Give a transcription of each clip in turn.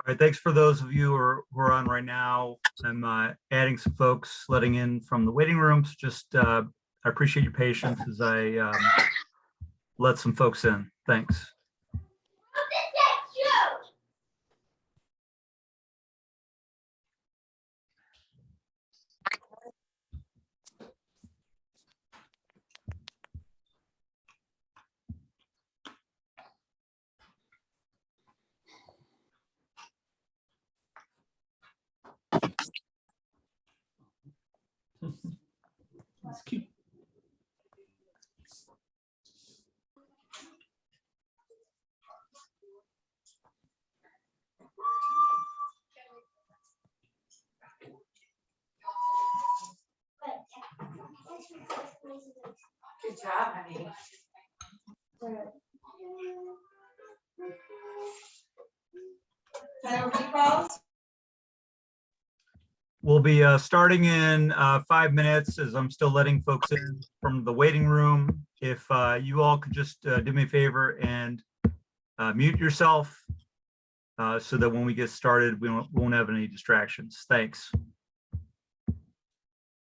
All right, thanks for those of you who are on right now. I'm adding some folks, letting in from the waiting rooms. Just I appreciate your patience as I let some folks in. Thanks. That's cute. Good job, honey. We'll be starting in 5 minutes as I'm still letting folks in from the waiting room. If you all could just do me a favor and mute yourself so that when we get started, we won't have any distractions. Thanks.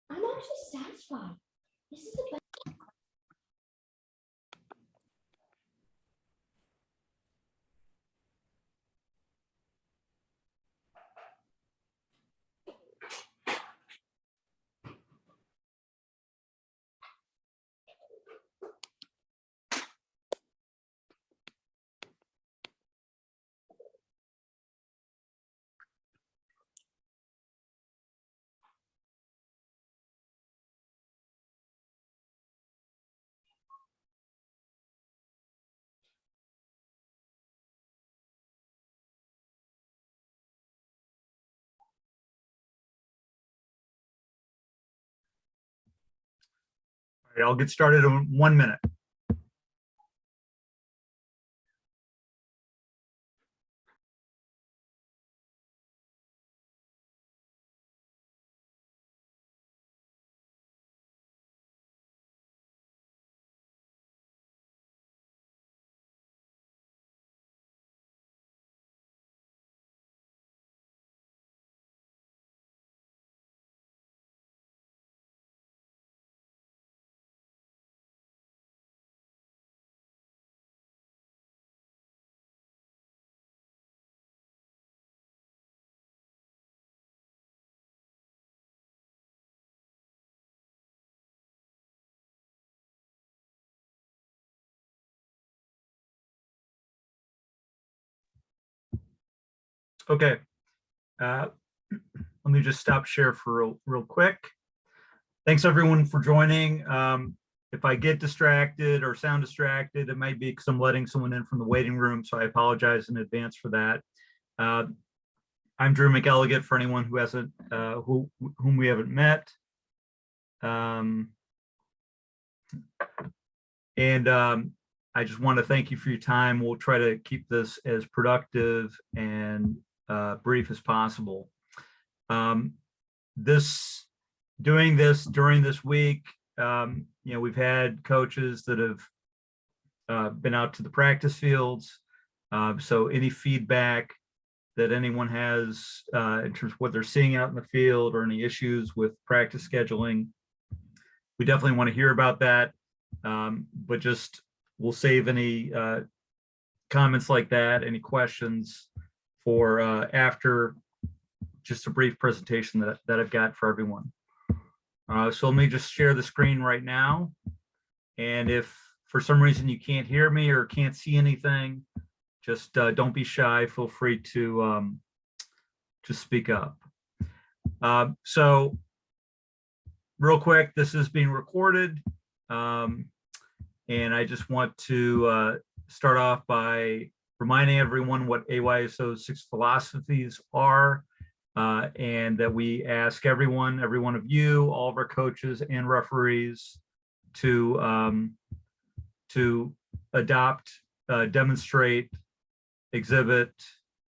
I'm actually satisfied. This is the best. All right, I'll get started in 1 minute. Okay, let me just stop share for real quick. Thanks everyone for joining. If I get distracted or sound distracted, it might be because I'm letting someone in from the waiting room, so I apologize in advance for that. I'm Drew McElligott for anyone who hasn't, whom we haven't met. I just want to thank you for your time. We'll try to keep this as productive and brief as possible. Doing this during this week, you know, we've had coaches that have been out to the practice fields. So any feedback that anyone has in terms of what they're seeing out in the field or any issues with practice scheduling, we definitely want to hear about that. But just we'll save any comments like that, any questions for after just a brief presentation that I've got for everyone. So let me just share the screen right now. And if for some reason you can't hear me or can't see anything, just don't be shy. Feel free to just speak up. So real quick, this is being recorded. And I just want to start off by reminding everyone what AYSO's 6 philosophies are. And that we ask every one of you, all of our coaches and referees to adopt, demonstrate, exhibit,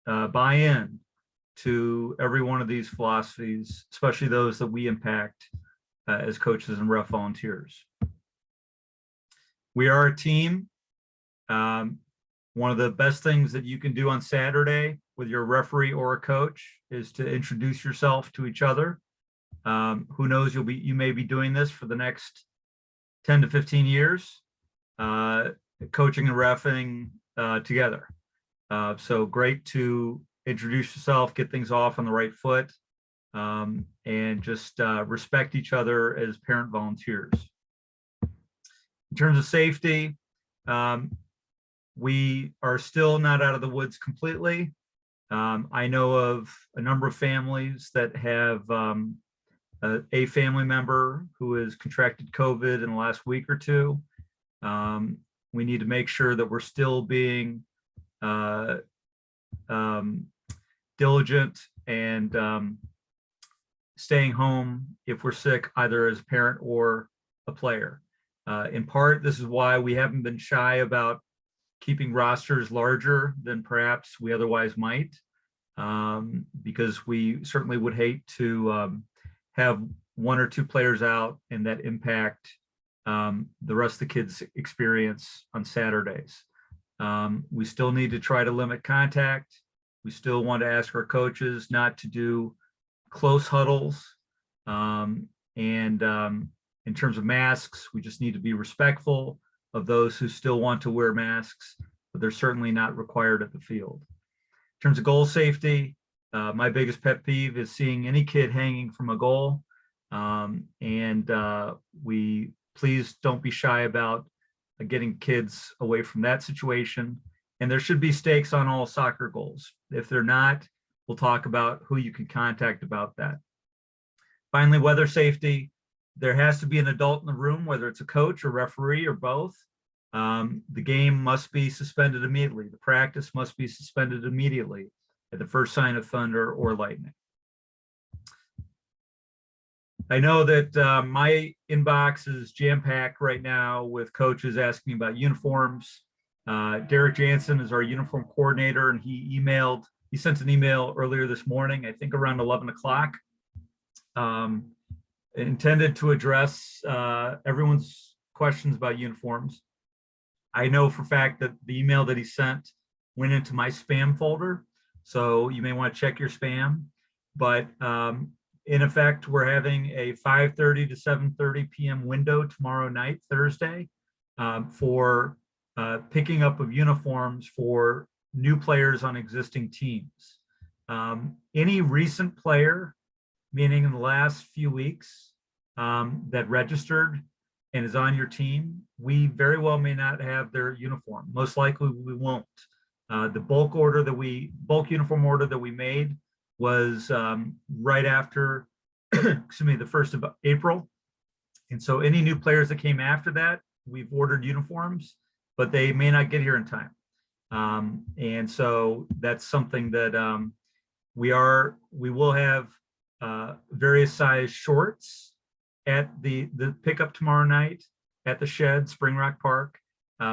buy in to every one of these philosophies, especially those that we impact as coaches and ref volunteers. We are a team. One of the best things that you can do on Saturday with your referee or a coach is to introduce yourself to each other. Who knows, you may be doing this for the next 10 to 15 years, coaching and reffing together. So great to introduce yourself, get things off on the right foot, and just respect each other as parent volunteers. In terms of safety, we are still not out of the woods completely. I know of a number of families that have a family member who has contracted COVID in the last week or two. We need to make sure that we're still being diligent and staying home if we're sick, either as a parent or a player. In part, this is why we haven't been shy about keeping rosters larger than perhaps we otherwise might, because we certainly would hate to have one or two players out and that impact the rest of the kids' experience on Saturdays. We still need to try to limit contact. We still want to ask our coaches not to do close huddles. In terms of masks, we just need to be respectful of those who still want to wear masks, but they're certainly not required at the field. In terms of goal safety, my biggest pet peeve is seeing any kid hanging from a goal. We please don't be shy about getting kids away from that situation. And there should be stakes on all soccer goals. If they're not, we'll talk about who you can contact about that. Finally, weather safety. There has to be an adult in the room, whether it's a coach or referee or both. The game must be suspended immediately. The practice must be suspended immediately at the first sign of thunder or lightning. I know that my inbox is jam-packed right now with coaches asking about uniforms. Derek Jansen is our uniform coordinator, and he sent an email earlier this morning, I think around 11 o'clock, intended to address everyone's questions about uniforms. I know for a fact that the email that he sent went into my spam folder, so you may want to check your spam. But in effect, we're having a 5:30 to 7:30 p.m. window tomorrow night, Thursday, for picking up of uniforms for new players on existing teams. Any recent player, meaning in the last few weeks, that registered and is on your team, we very well may not have their uniform. Most likely we won't. The bulk uniform order that we made was right after, excuse me, the 1st of April. And so any new players that came after that, we've ordered uniforms, but they may not get here in time. And so that's something that we will have various size shorts at the pickup tomorrow night at the shed, Spring Rock Park.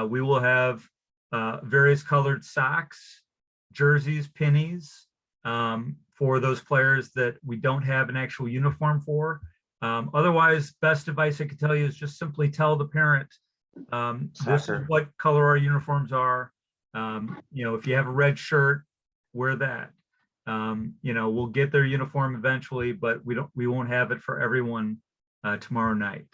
We will have various colored socks, jerseys, pennies, for those players that we don't have an actual uniform for. Otherwise, best advice I could tell you is just simply tell the parent, this is what color our uniforms are. If you have a red shirt, wear that. We'll get their uniform eventually, but we won't have it for everyone tomorrow night.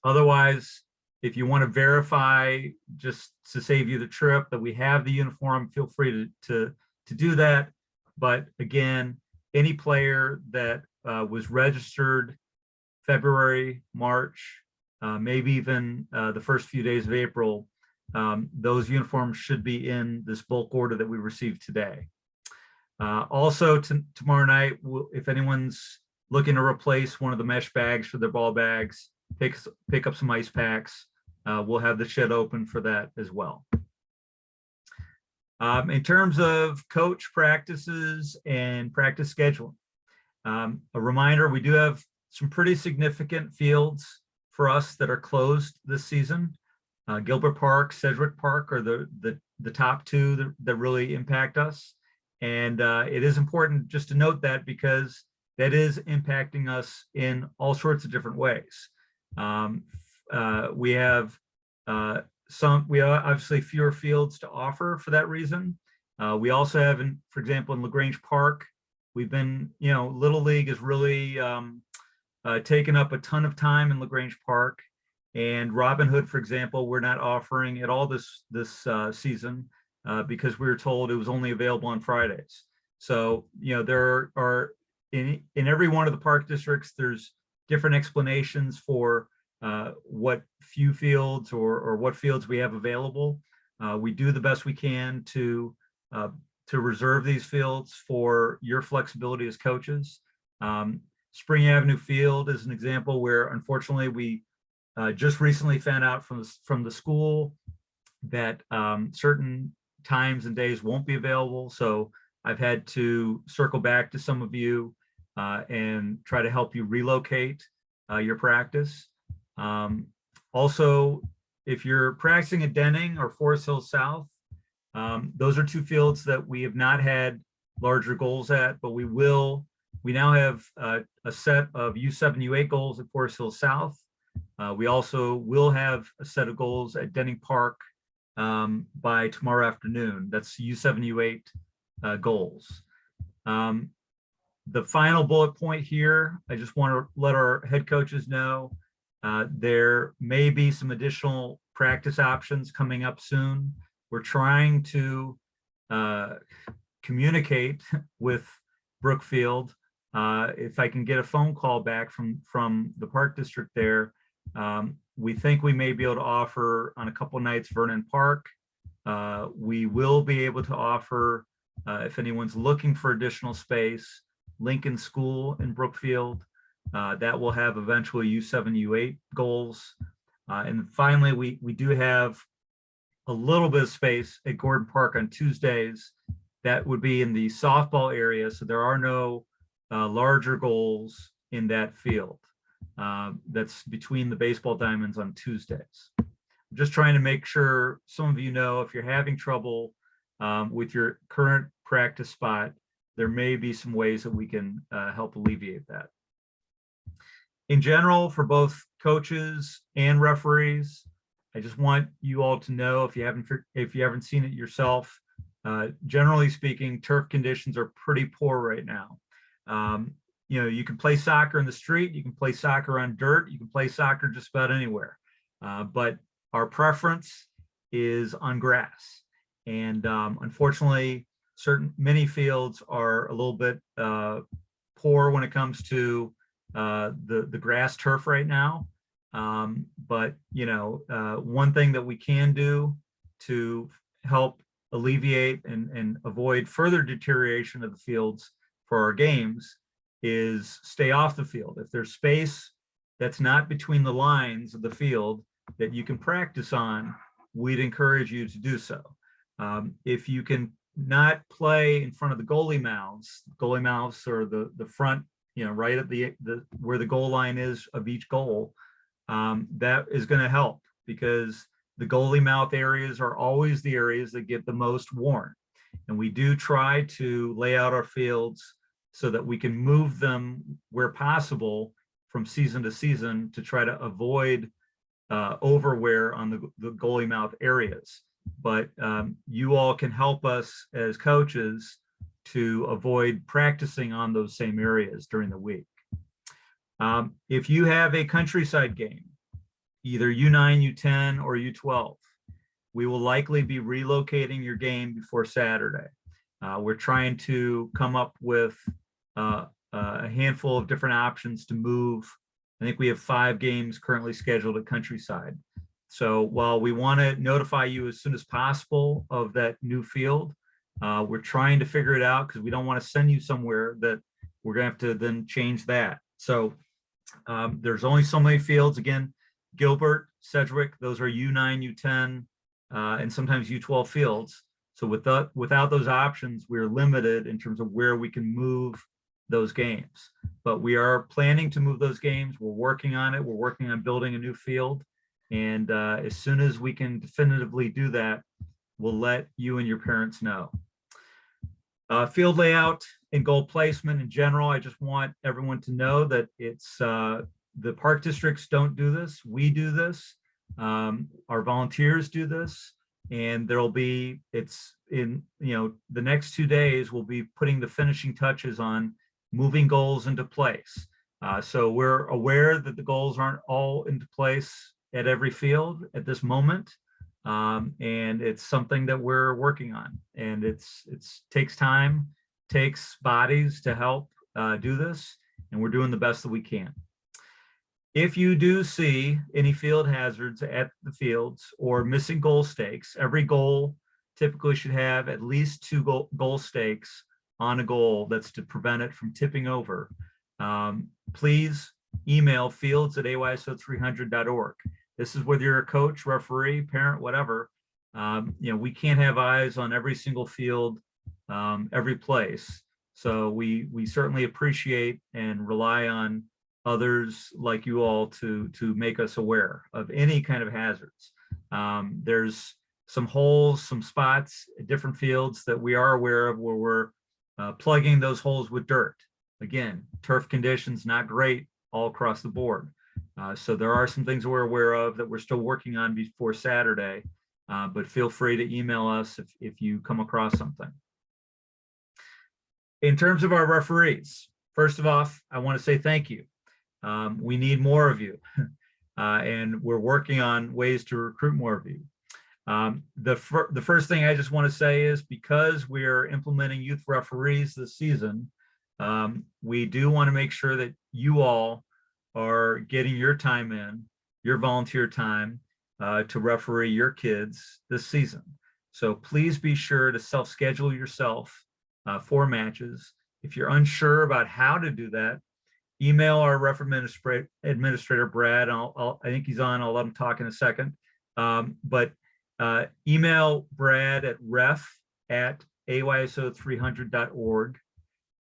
Otherwise, if you want to verify, just to save you the trip, that we have the uniform, feel free to do that. But again, any player that was registered February, March, maybe even the first few days of April, those uniforms should be in this bulk order that we received today. Also, tomorrow night, if anyone's looking to replace one of the mesh bags for their ball bags, pick up some ice packs. We'll have the shed open for that as well. In terms of coach practices and practice scheduling, a reminder, we do have some pretty significant fields for us that are closed this season. Gilbert Park, Sedgwick Park are the top two that really impact us. And it is important just to note that, because that is impacting us in all sorts of different ways. We have obviously fewer fields to offer for that reason. We also have, for example, in LaGrange Park, we've been, Little League has really taken up a ton of time in LaGrange Park. And Robin Hood, for example, we're not offering at all this season because we were told it was only available on Fridays. So, there are in every one of the park districts, there's different explanations for what few fields or what fields we have available. We do the best we can to reserve these fields for your flexibility as coaches. Spring Avenue Field is an example where, unfortunately, we just recently found out from the school that certain times and days won't be available. So I've had to circle back to some of you and try to help you relocate your practice. Also, if you're practicing at Denning or Forest Hill South, those are two fields that we have not had larger goals at, but we now have a set of U7, U8 goals at Forest Hill South. We also will have a set of goals at Denning Park by tomorrow afternoon. That's U7, U8 goals. The final bullet point here, I just want to let our head coaches know there may be some additional practice options coming up soon. We're trying to communicate with Brookfield. If I can get a phone call back from the park district there, we think we may be able to offer on a couple nights Vernon Park. We will be able to offer, if anyone's looking for additional space, Lincoln School in Brookfield. That will have eventually U7, U8 goals. And finally, we do have a little bit of space at Gordon Park on Tuesdays. That would be in the softball area. So there are no larger goals in that field. That's between the baseball diamonds on Tuesdays. I'm just trying to make sure some of you know if you're having trouble with your current practice spot, there may be some ways that we can help alleviate that. In general, for both coaches and referees, I just want you all to know, if you haven't seen it yourself, generally speaking, turf conditions are pretty poor right now. You can play soccer in the street, you can play soccer on dirt, you can play soccer just about anywhere. But our preference is on grass. And unfortunately, many fields are a little bit poor when it comes to the grass turf right now. But one thing that we can do to help alleviate and avoid further deterioration of the fields for our games is stay off the field. If there's space that's not between the lines of the field that you can practice on, we'd encourage you to do so. If you can not play in front of the goalie mouths or the front, right at the where the goal line is of each goal, that is going to help, because the goalie mouth areas are always the areas that get the most worn. And we do try to lay out our fields so that we can move them where possible from season to season to try to avoid overwear on the goalie mouth areas. But you all can help us as coaches to avoid practicing on those same areas during the week. If you have a countryside game, either U9, U10, or U12, we will likely be relocating your game before Saturday. We're trying to come up with a handful of different options to move. I think we have 5 games currently scheduled at Countryside. So while we want to notify you as soon as possible of that new field, we're trying to figure it out, because we don't want to send you somewhere that we're going to have to then change that. So there's only so many fields. Again, Gilbert, Sedgwick, those are U9, U10, and sometimes U12 fields. So without those options, we're limited in terms of where we can move those games. But we are planning to move those games. We're working on it. We're working on building a new field. And as soon as we can definitively do that, we'll let you and your parents know. Field layout and goal placement in general, I just want everyone to know that it's the park districts don't do this. We do this. Our volunteers do this. and it's in, the next 2 days, we'll be putting the finishing touches on moving goals into place. So we're aware that the goals aren't all into place at every field at this moment. And it's something that we're working on, and it's takes time, takes bodies to help do this, and we're doing the best that we can. If you do see any field hazards at the fields or missing goal stakes, every goal typically should have at least 2 goal stakes on a goal. That's to prevent it from tipping over. Please email fields@ayso300.org. This is whether you're a coach, referee, parent, whatever. We can't have eyes on every single field, every place. So we certainly appreciate and rely on others like you all to make us aware of any kind of hazards. There's some holes, some spots at different fields that we are aware of where we're plugging those holes with dirt. Again, turf conditions not great all across the board. So there are some things we're aware of that we're still working on before Saturday, but feel free to email us if you come across something. In terms of our referees, first of all, I want to say thank you. We need more of you, and we're working on ways to recruit more of you. The first thing I just want to say is, because we are implementing youth referees this season, we do want to make sure that you all are getting your time in, your volunteer time, to referee your kids this season. So please be sure to self-schedule yourself for matches. If you're unsure about how to do that, email our ref administrator, Brad. I think he's on. I'll let him talk in a second. But email Brad at ref@ayso300.org,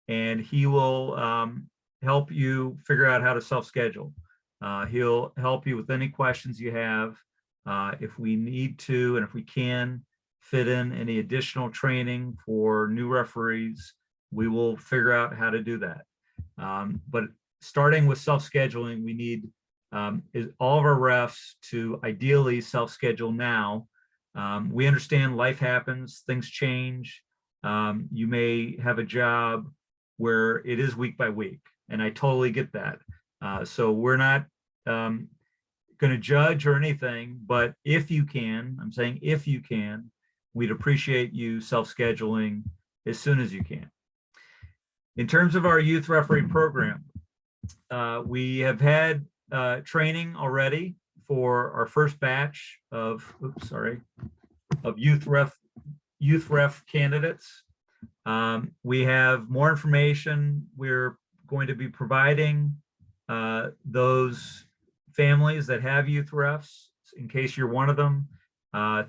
and he will help you figure out how to self-schedule. He'll help you with any questions you have. If we need to, and if we can fit in any additional training for new referees, we will figure out how to do that. But starting with self-scheduling, we need all of our refs to ideally self-schedule now. We understand life happens, things change. You may have a job where it is week by week, and I totally get that. So we're not going to judge or anything, but if you can, I'm saying if you can, we'd appreciate you self-scheduling as soon as you can. In terms of our youth referee program, we have had training already for our first batch of youth ref candidates. We have more information we're going to be providing those families that have youth refs, in case you're one of them.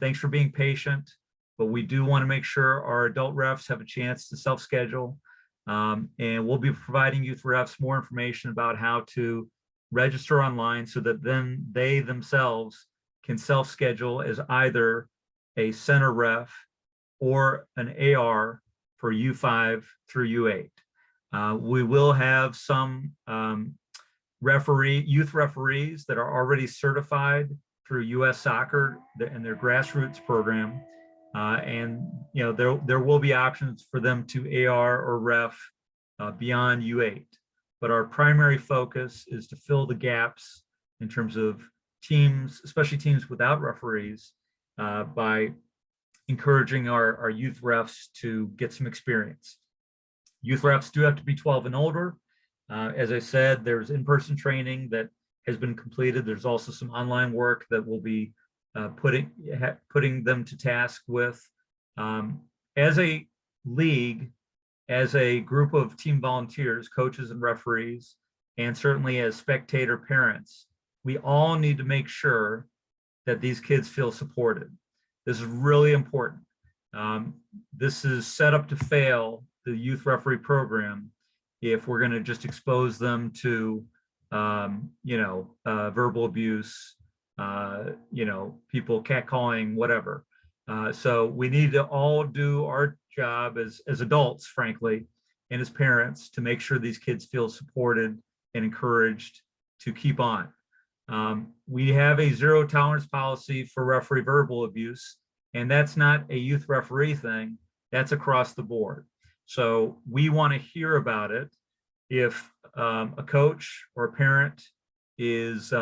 Thanks for being patient, but we do want to make sure our adult refs have a chance to self-schedule. And we'll be providing youth refs more information about how to register online, so that then they themselves can self-schedule as either a center ref or an AR for U5 through U8. We will have some youth referees that are already certified through US Soccer and their grassroots program. And there will be options for them to AR or ref beyond U8. But our primary focus is to fill the gaps in terms of teams, especially teams without referees, by encouraging our youth refs to get some experience. Youth refs do have to be 12 and older. As I said, there's in-person training that has been completed. There's also some online work that we'll be putting them to task with. As a league, as a group of team volunteers, coaches and referees, and certainly as spectator parents, we all need to make sure that these kids feel supported. This is really important. This is set up to fail, the youth referee program, if we're going to just expose them to verbal abuse, people catcalling, whatever. So we need to all do our job as adults, frankly, and as parents, to make sure these kids feel supported and encouraged to keep on. We have a zero tolerance policy for referee verbal abuse, And that's not a youth referee thing. That's across the board. So we want to hear about it. If a coach or a parent is,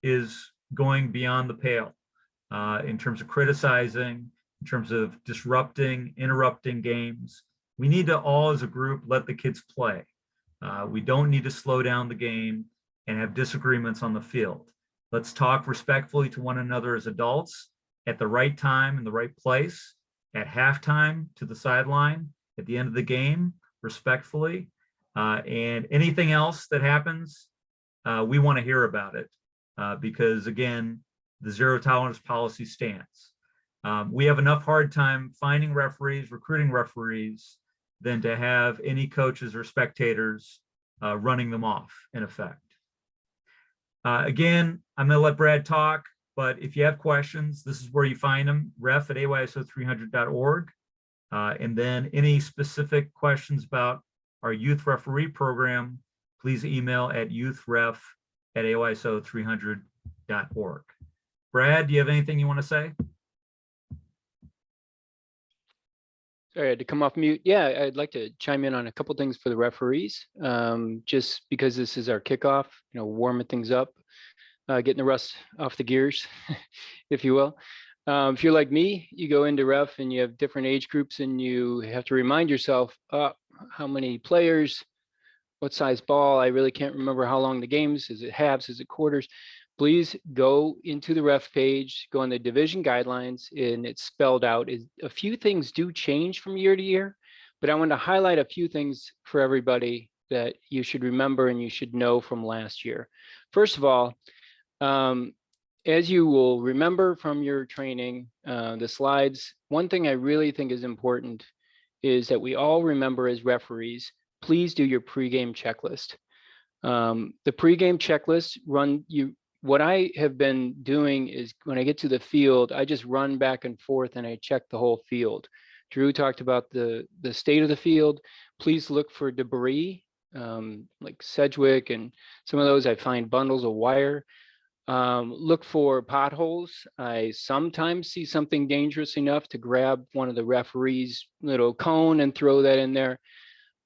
is going beyond the pale in terms of criticizing, in terms of disrupting, interrupting games, we need to all as a group let the kids play. We don't need to slow down the game and have disagreements on the field. Let's talk respectfully to one another as adults at the right time in the right place, at halftime to the sideline, at the end of the game, respectfully. And anything else that happens, we want to hear about it because, again, the zero tolerance policy stands. We have enough hard time finding referees, recruiting referees, than to have any coaches or spectators running them off, in effect. Again, I'm going to let Brad talk, but if you have questions, this is where you find them, ref@ayso300.org. And then any specific questions about our youth referee program, please email at youthref@ayso300.org. Brad, do you have anything you want to say? Sorry, I had to come off mute. Yeah, I'd like to chime in on a couple things for the referees. Just because this is our kickoff, warming things up, getting the rust off the gears, if you will. If you're like me, you go into ref and you have different age groups and you have to remind yourself, how many players, what size ball, I really can't remember how long the games, is it halves, is it quarters? Please go into the ref page, go on the division guidelines, and it's spelled out. A few things do change from year to year, but I want to highlight a few things for everybody that you should remember and you should know from last year. First of all, as you will remember from your training, the slides, one thing I really think is important is that we all remember as referees, please do your pregame checklist. The pregame checklist what I have been doing is when I get to the field, I just run back and forth and I check the whole field. Drew talked about the state of the field. Please look for debris, like Sedgwick and some of those. I find bundles of wire. Look for potholes. I sometimes see something dangerous enough to grab one of the referees' little cone and throw that in there.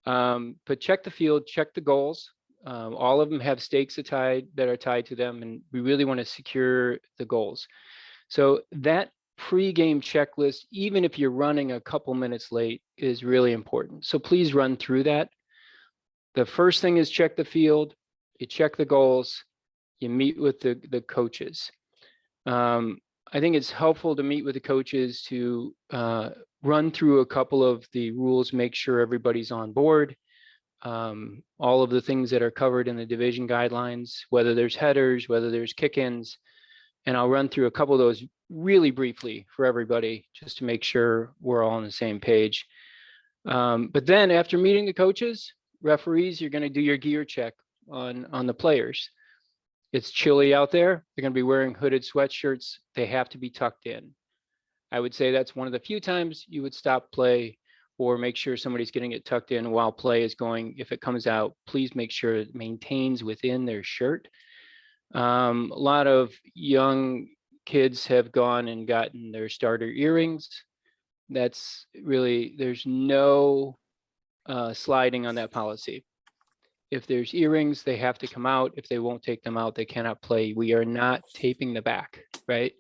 But check the field, check the goals. All of them have stakes that are tied to them, and we really want to secure the goals. So that pre-game checklist, even if you're running a couple minutes late, is really important. So please run through that. The first thing is check the field, you check the goals, you meet with the coaches. I think it's helpful to meet with the coaches to run through a couple of the rules, make sure everybody's on board. All of the things that are covered in the division guidelines, whether there's headers, whether there's kick-ins, and I'll run through a couple of those really briefly for everybody just to make sure we're all on the same page. But then after meeting the coaches, referees, you're going to do your gear check on the players. It's chilly out there. They're going to be wearing hooded sweatshirts. They have to be tucked in. I would say that's one of the few times you would stop play or make sure somebody's getting it tucked in while play is going. If it comes out, please make sure it maintains within their shirt. A lot of young kids have gone and gotten their starter earrings. That's really, there's no sliding on that policy. If there's earrings, they have to come out. If they won't take them out, they cannot play. We are not taping the back, right?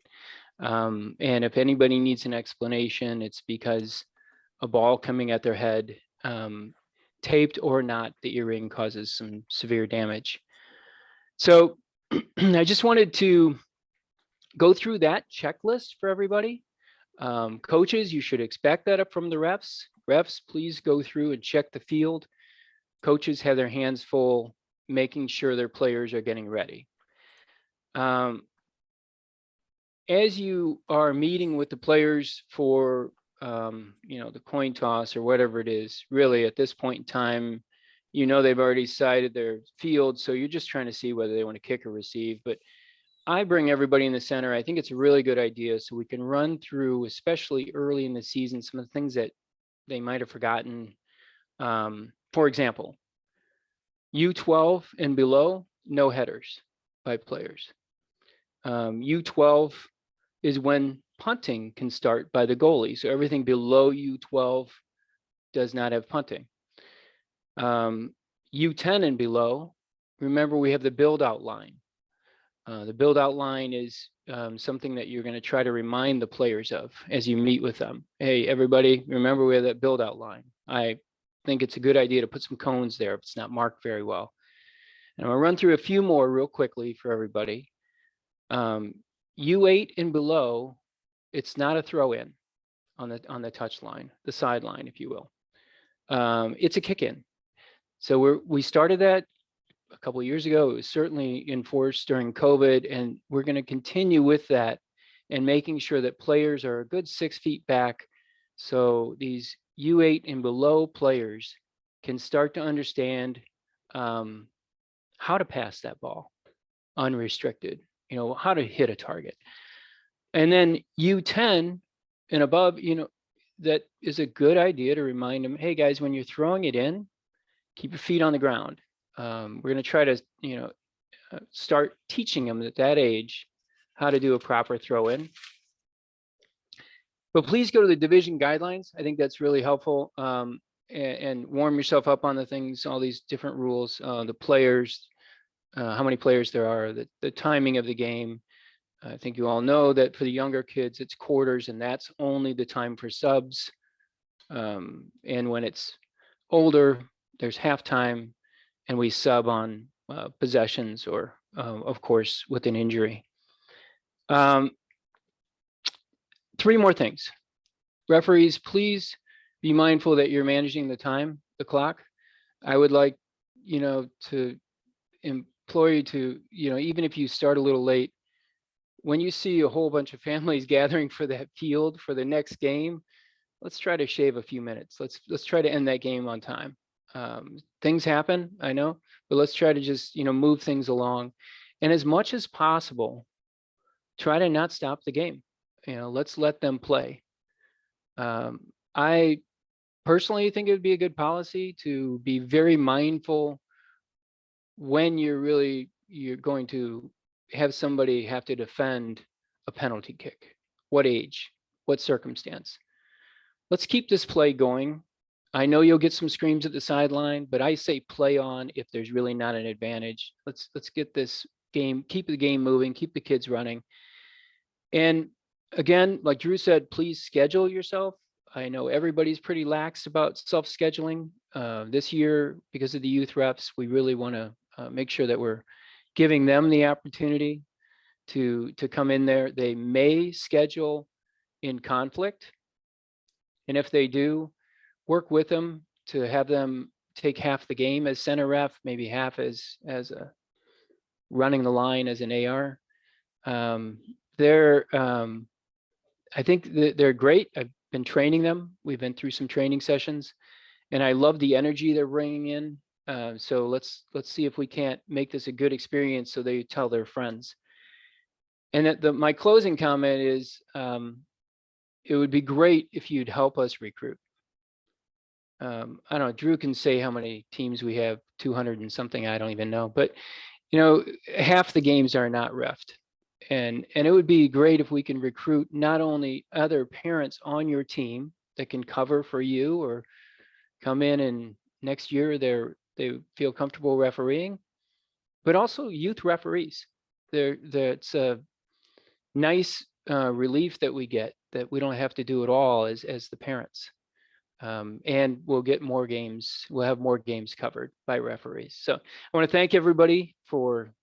And if anybody needs an explanation, it's because a ball coming at their head, taped or not, the earring causes some severe damage. So I just wanted to go through that checklist for everybody. Coaches, you should expect that up from the refs. Refs, please go through and check the field. Coaches have their hands full making sure their players are getting ready. As you are meeting with the players for the coin toss or whatever it is, really at this point in time, they've already decided their field, so you're just trying to see whether they want to kick or receive. But I bring everybody in the center. I think it's a really good idea so we can run through, especially early in the season, some of the things that they might have forgotten. For example, U12 and below, no headers by players. U12 is when punting can start by the goalie. So everything below U12 does not have punting. U10 and below, remember we have the build out line. The build out line is something that you're going to try to remind the players of as you meet with them. Hey, everybody, remember we have that build out line. I think it's a good idea to put some cones there if it's not marked very well. And I'm going to run through a few more real quickly for everybody. U8 and below, it's not a throw in on the touch line, the sideline, if you will. It's a kick in. So we started that a couple of years ago. It was certainly enforced during COVID, and we're going to continue with that and making sure that players are a good 6 feet back. So these U8 and below players can start to understand how to pass that ball unrestricted, how to hit a target. And then U10 and above, that is a good idea to remind them, hey guys, when you're throwing it in, keep your feet on the ground. We're going to try to, start teaching them at that age how to do a proper throw in. But please go to the division guidelines. I think that's really helpful. And warm yourself up on the things, all these different rules, the players, how many players there are, the timing of the game. I think you all know that for the younger kids, it's quarters, and that's only the time for subs. And when it's older, there's halftime, and we sub on possessions or, of course, with an injury. 3 more things. Referees, please be mindful that you're managing the time, the clock. I would like, to implore you to, even if you start a little late, when you see a whole bunch of families gathering for that field for the next game, let's try to shave a few minutes. Let's try to end that game on time. Things happen, I know, but let's try to just, move things along. And as much as possible, try to not stop the game. Let's let them play. I personally think it would be a good policy to be very mindful when you're going to have somebody have to defend a penalty kick. What age, what circumstance? Let's keep this play going. I know you'll get some screams at the sideline, but I say play on if there's really not an advantage. Let's get this game, keep the game moving, keep the kids running. And again, like Drew said, please schedule yourself. I know everybody's pretty lax about self-scheduling. This year, because of the youth reps, we really want to make sure that we're giving them the opportunity to come in there. They may schedule in conflict. And if they do, work with them to have them take half the game as center ref, maybe half as a running the line as an AR. I think they're great. I've been training them. We've been through some training sessions, and I love the energy they're bringing in. So let's see if we can't make this a good experience so they tell their friends. And my closing comment is, it would be great if you'd help us recruit. I don't know, Drew can say how many teams we have, 200 and something, I don't even know, but half the games are not reffed. And it would be great if we can recruit not only other parents on your team that can cover for you or come in and next year they feel comfortable refereeing, but also youth referees. That's a nice relief that we get, that we don't have to do it all as the parents. And we'll get more games. We'll have more games covered by referees. So I want to thank everybody for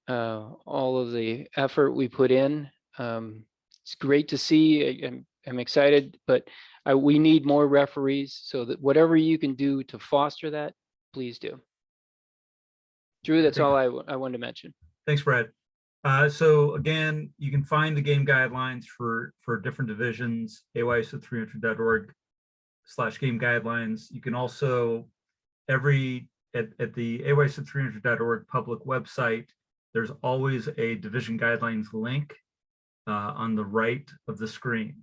all of the effort we put in. It's great to see. I'm excited, but we need more referees, so that whatever you can do to foster that, please do. Drew, that's all I wanted to mention. Thanks, Brad. So again, you can find the game guidelines for different divisions, ayso300.org/game guidelines. You can also, at the ayso300.org public website, there's always a division guidelines link on the right of the screen.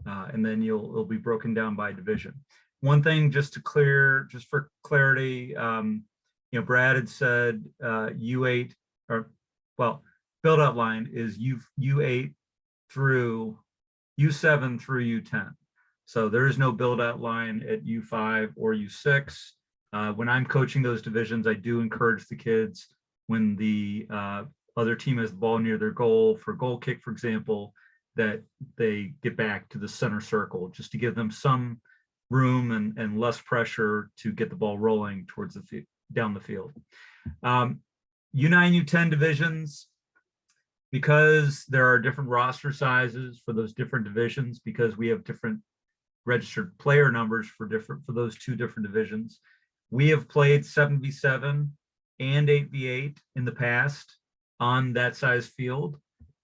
And then it'll be broken down by division. One thing just for clarity, Brad had said U8, build out line is U8 through U7 through U10. So there is no build out line at U5 or U6. When I'm coaching those divisions, I do encourage the kids when the other team has the ball near their goal for goal kick, for example, that they get back to the center circle just to give them some room and less pressure to get the ball rolling towards the down the field. U9, U10 divisions, because there are different roster sizes for those different divisions, because we have different registered player numbers for those two different divisions. We have played 7v7 and 8v8 in the past on that size field.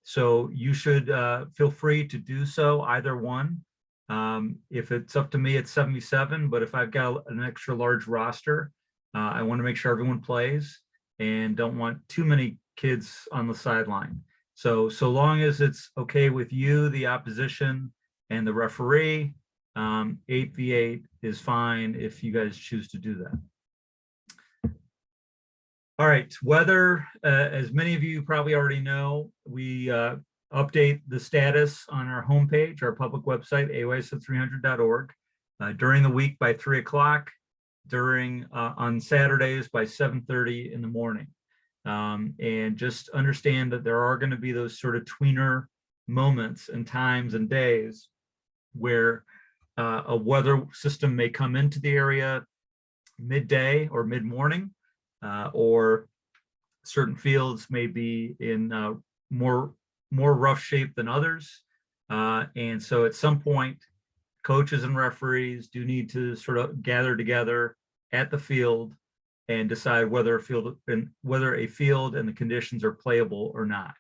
So you should feel free to do so, either one. If it's up to me, it's 7v7, but if I've got an extra large roster, I want to make sure everyone plays and don't want too many kids on the sideline. So long as it's okay with you, the opposition, and the referee, 8v8 is fine if you guys choose to do that. All right, weather, as many of you probably already know, we update the status on our homepage, our public website, aoisa300.org, during the week by 3 o'clock, on Saturdays by 7:30 in the morning. And just understand that there are going to be those sort of tweener moments and times and days where a weather system may come into the area midday or mid-morning, or certain fields may be in more rough shape than others. And so at some point, coaches and referees do need to sort of gather together at the field and decide whether a field and the conditions are playable or not,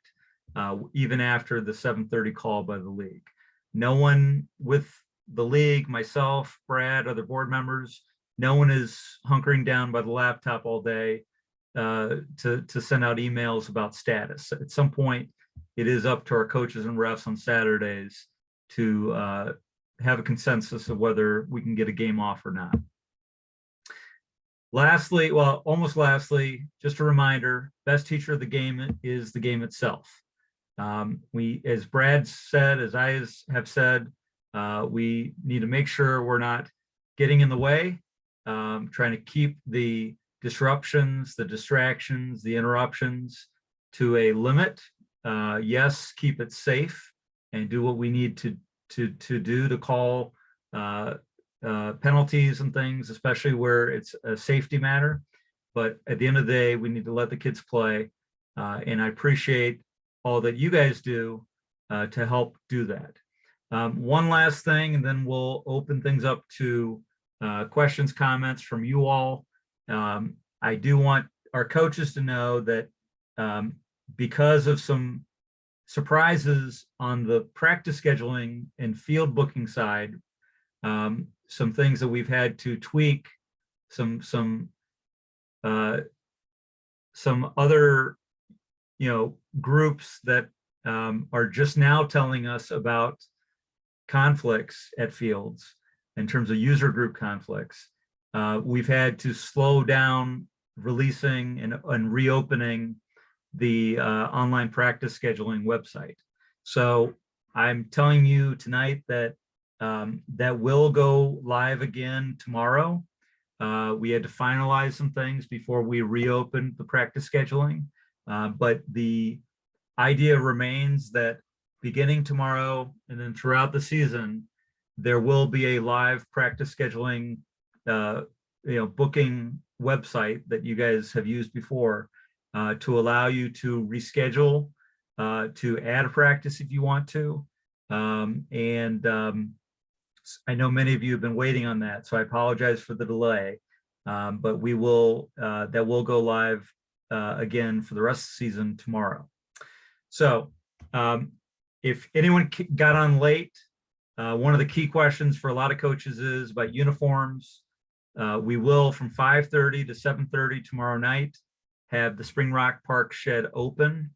even after the 7:30 call by the league. No one with the league, myself, Brad, other board members, no one is hunkering down by the laptop all day to send out emails about status. At some point, it is up to our coaches and refs on Saturdays to have a consensus of whether we can get a game off or not. Lastly, well, almost lastly, just a reminder, best teacher of the game is the game itself. As Brad said, as I have said, we need to make sure we're not getting in the way, trying to keep the disruptions, the distractions, the interruptions to a limit. Yes, keep it safe and do what we need to do to call penalties and things, especially where it's a safety matter. But at the end of the day, we need to let the kids play. And I appreciate all that you guys do to help do that. One last thing, and then we'll open things up to questions, comments from you all. I do want our coaches to know that because of some surprises on the practice scheduling and field booking side, some things that we've had to tweak, some other groups that are just now telling us about conflicts at fields in terms of user group conflicts. We've had to slow down releasing and reopening the online practice scheduling website. So I'm telling you tonight that that will go live again tomorrow. We had to finalize some things before we reopened the practice scheduling, but the idea remains that beginning tomorrow and then throughout the season, there will be a live practice scheduling booking website that you guys have used before to allow you to reschedule, to add a practice if you want to. I know many of you have been waiting on that, so I apologize for the delay, but we will, that will go live again for the rest of the season tomorrow. So if anyone got on late, one of the key questions for a lot of coaches is about uniforms. We will, from 5:30 to 7:30 tomorrow night, have the Spring Rock Park shed open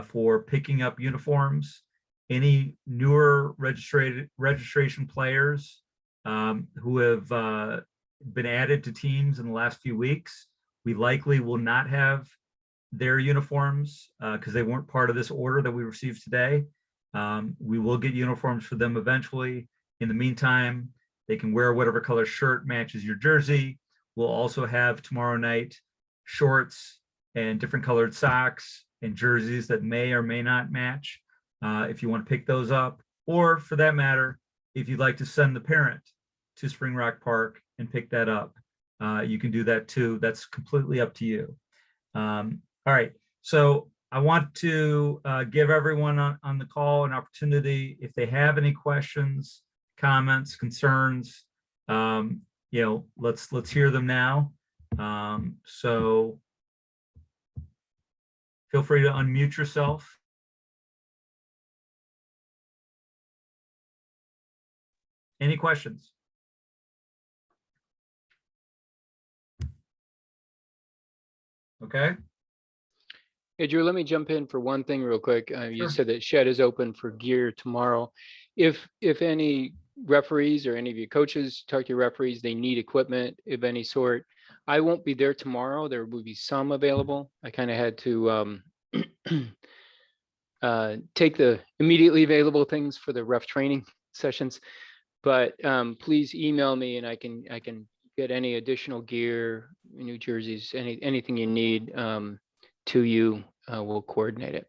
for picking up uniforms. Any newer registration players who have been added to teams in the last few weeks, we likely will not have their uniforms because they weren't part of this order that we received today. We will get uniforms for them eventually. In the meantime, they can wear whatever color shirt matches your jersey. We'll also have tomorrow night shorts and different colored socks and jerseys that may or may not match. If you want to pick those up, or for that matter, if you'd like to send the parent to Spring Rock Park and pick that up, you can do that too. That's completely up to you. All right, so I want to give everyone on the call an opportunity, if they have any questions, comments, concerns, let's hear them now. So feel free to unmute yourself. Any questions? Okay. Hey, Drew, let me jump in for one thing real quick. You Sure. said that shed is open for gear tomorrow. If any referees or any of your coaches talk to your referees, they need equipment of any sort, I won't be there tomorrow. There will be some available. I kind of had to take the immediately available things for the ref training sessions. But please email me and I can get any additional gear, new jerseys, anything you need to you. We'll coordinate it.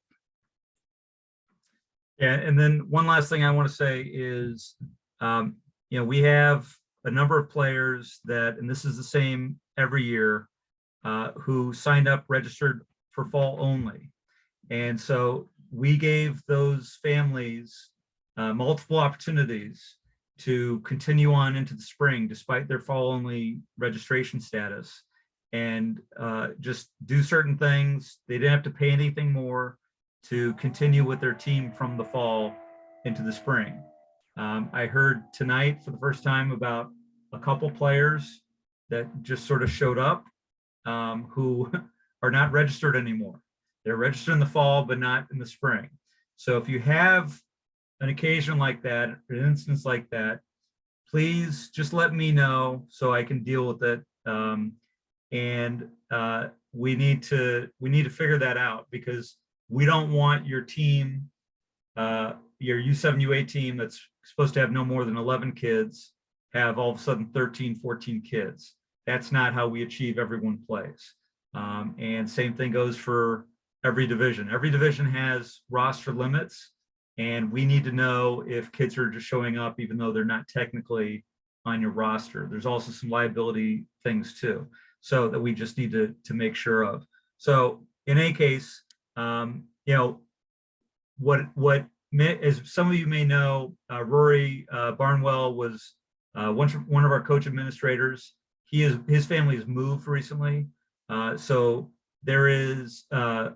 Yeah, and then one last thing I want to say is, we have a number of players that, and this is the same every year, who signed up, registered for fall only. And so we gave those families multiple opportunities to continue on into the spring despite their fall only registration status, and just do certain things. They didn't have to pay anything more to continue with their team from the fall into the spring. I heard tonight for the first time about a couple players that just sort of showed up, who are not registered anymore. They're registered in the fall, but not in the spring. So if you have an occasion like that, an instance like that, please just let me know so I can deal with it. We need to figure that out, because we don't want your team, your U7, U8 team that's supposed to have no more than 11 kids, have all of a sudden 13, 14 kids. That's not how we achieve everyone plays. And same thing goes for every division. Every division has roster limits, and we need to know if kids are just showing up even though they're not technically on your roster. There's also some liability things too, so that we just need to make sure of. So in any case, as some of you may know, Rory Barnwell was one of our coach administrators. His family has moved recently, so there is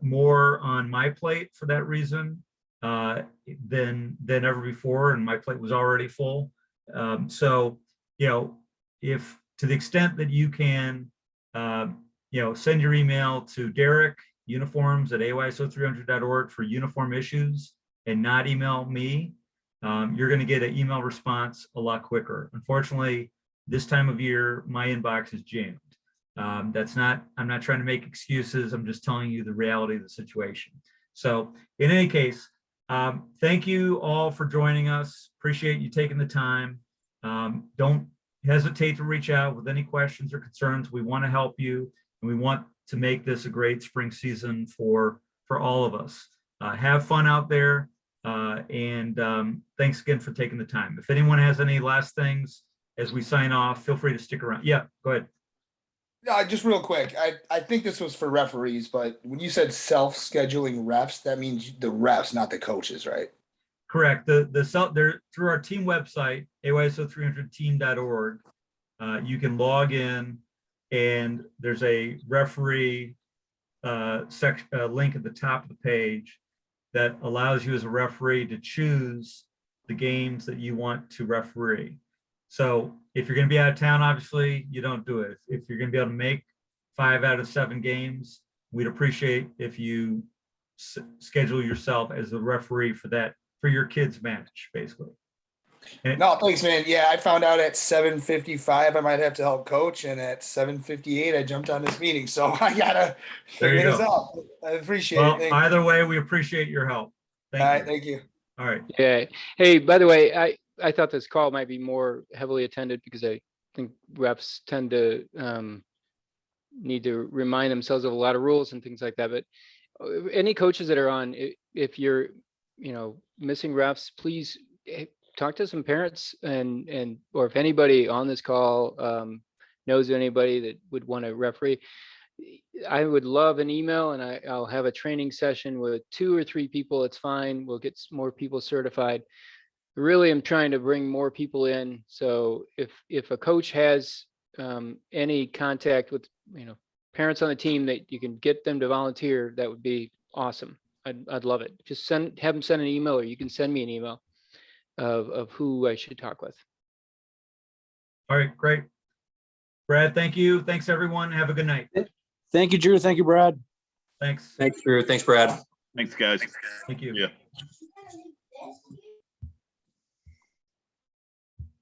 more on my plate for that reason than ever before, and my plate was already full. So if to the extent that you can, send your email to Derek uniforms@ayso300.org for uniform issues, and not email me, you're going to get an email response a lot quicker. Unfortunately, this time of year, my inbox is jammed. I'm not trying to make excuses. I'm just telling you the reality of the situation. So in any case, thank you all for joining us. Appreciate you taking the time. Don't hesitate to reach out with any questions or concerns. We want to help you, and we want to make this a great spring season for all of us. Have fun out there, and thanks again for taking the time. If anyone has any last things as we sign off, feel free to stick around. Yeah, go ahead. No, just real quick. I think this was for referees, but when you said self-scheduling refs, that means the refs, not the coaches, right? Correct. They're through our team website, ayso300team.org. You can log in, and there's a referee link at the top of the page that allows you as a referee to choose the games that you want to referee. So if you're going to be out of town, obviously you don't do it. If you're going to be able to make 5 out of 7 games, we'd appreciate if you schedule yourself as a referee for your kids' match, basically. No, thanks, man. Yeah, I found out at 7:55 I might have to help coach, and at 7:58 I jumped on this meeting, so I gotta figure this out. I appreciate it. Well, either way, we appreciate your help. All right, Thank you. thank you. All right. Yeah. Hey, by the way, I thought this call might be more heavily attended because I think refs tend to need to remind themselves of a lot of rules and things like that. But any coaches that are on, if you're, missing refs, please talk to some parents and or if anybody on this call knows anybody that would want to referee. I would love an email and I'll have a training session with 2 or 3 people. It's fine. We'll get more people certified. Really, I'm trying to bring more people in. So if a coach has any contact with, parents on the team that you can get them to volunteer, that would be awesome. I'd love it. Just have them send an email, or you can send me an email of who I should talk with. All right, great. Brad, thank you. Thanks, everyone. Have a good night. Thank you, Drew. Thank you, Brad. Thanks. Thanks, Drew. Thanks, Brad. Thanks, guys. Thank you. Yeah.